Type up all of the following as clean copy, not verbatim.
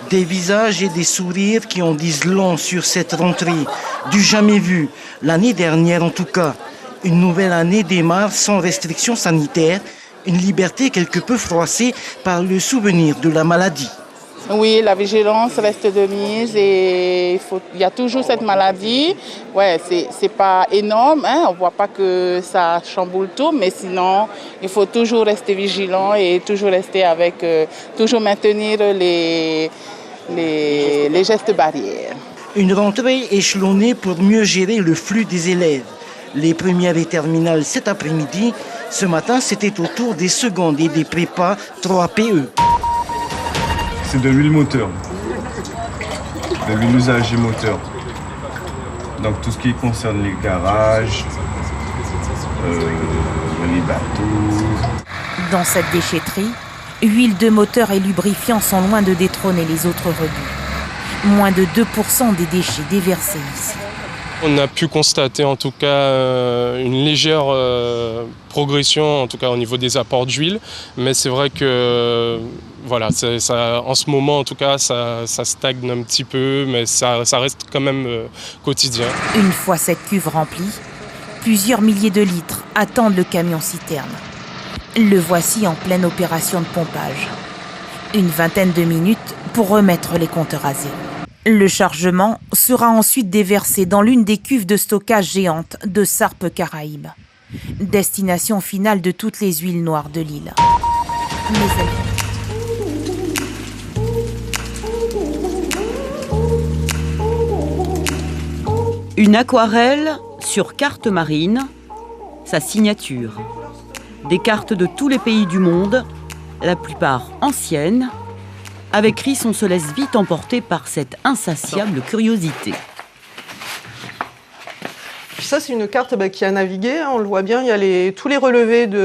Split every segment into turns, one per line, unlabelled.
Des visages et des sourires qui en disent long sur cette rentrée, du jamais vu, l'année dernière en tout cas. Une nouvelle année démarre sans restrictions sanitaires, une liberté quelque peu froissée par le souvenir de la maladie.
Oui, la vigilance reste de mise et il y a toujours cette maladie. Ouais, c'est pas énorme, hein, on voit pas que ça chamboule tout, mais sinon, il faut toujours rester vigilant et toujours rester avec, toujours maintenir les gestes barrières.
Une rentrée échelonnée pour mieux gérer le flux des élèves. Les premières et terminales cet après-midi. Ce matin, c'était au tour des secondes et des prépas 3PE.
C'est de l'huile moteur, de l'huile usagée moteur. Donc tout ce qui concerne les garages, les bateaux.
Dans cette déchetterie, huile de moteur et lubrifiants sont loin de détrôner les autres rebuts. Moins de 2% des déchets déversés ici.
On a pu constater en tout cas une légère progression, en tout cas au niveau des apports d'huile, mais c'est vrai que voilà, ça, en ce moment en tout cas ça stagne un petit peu, mais ça reste quand même quotidien.
Une fois cette cuve remplie, plusieurs milliers de litres attendent le camion-citerne. Le voici en pleine opération de pompage. Une vingtaine de minutes pour remettre les compteurs à zéro. Le chargement sera ensuite déversé dans l'une des cuves de stockage géantes de Sarp Caraïbes. Destination finale de toutes les huiles noires de l'île.
Une aquarelle sur carte marine, sa signature. Des cartes de tous les pays du monde, la plupart anciennes. Avec Chris, on se laisse vite emporter par cette insatiable curiosité.
Ça, c'est une carte qui a navigué, on le voit bien, il y a tous les relevés du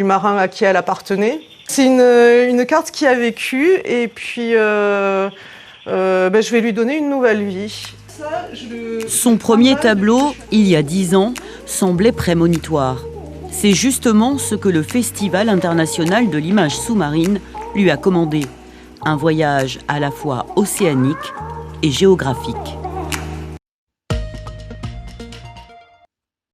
marin à qui elle appartenait. C'est une carte qui a vécu et puis je vais lui donner une nouvelle vie.
Son premier tableau, il y a 10 ans, semblait prémonitoire. C'est justement ce que le Festival international de l'image sous-marine lui a commandé. Un voyage à la fois océanique et géographique.